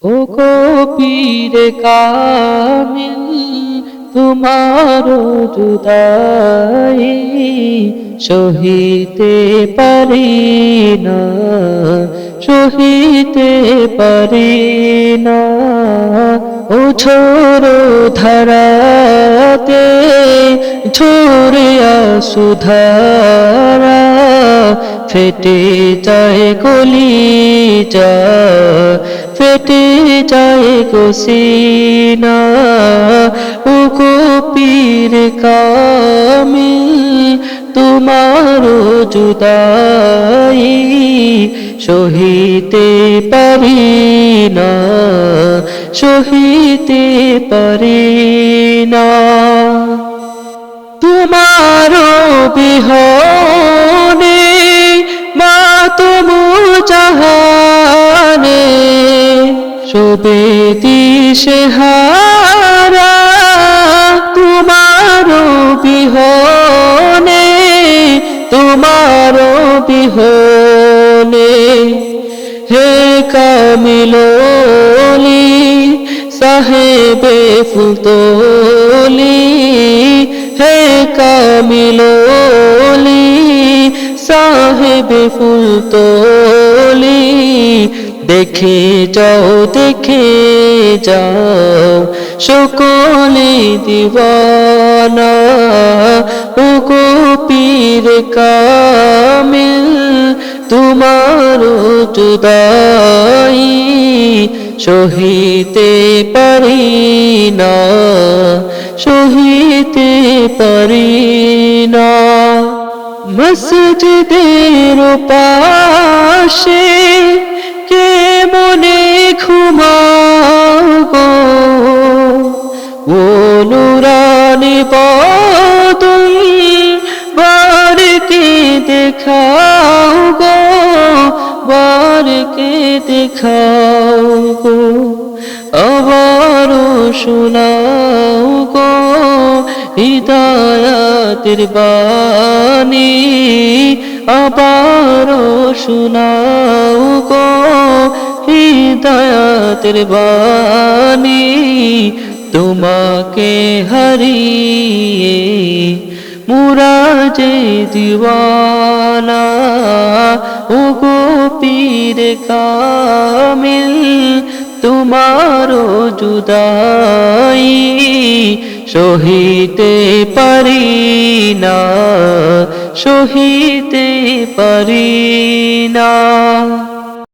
ও গো পীরে কামিল তোমার জুদাই সহিতে পারি না, সহিতে পারি না। ও ছোড়ো ধারাতে ঝরে সুধারা ফেটে যায় কলিজা, ফেটে যায় গো সিনা। ও গো পীর কামিল তোমার জুদাই সহিতে পারি না, সহিতে পারি না। তোমার বিহনে মাতম জাহানে শোবে দিশেহারা। তোমার বিহনে, তোমার বিহনে হে কামিলি সাহেবে ফুলতলি, হে কামিলি সাহেবে ফুলতলি। দেখে যাও, দেখে যাও সকলে দিওয়ানা। ও গো পীর কামিল তোমার জুদাই সহিতে পারি না, সহিতে পারি না। মসজিদের পাশে কে মনে ঘুমাবো, ও নুরানি বদন বারকে দেখাও গো, বারকে দেখাও গো। আবারও শোনাও গো হিদায়াতের বাণী, আবারও শোনাও গো হিদায়াতের বাণী। তোমাকে হারিয়ে মুরা যে দিওয়ানা। ও গো পীর কামিল তোমার জুদাই সহিতে পারি না, সহিতে পারি না।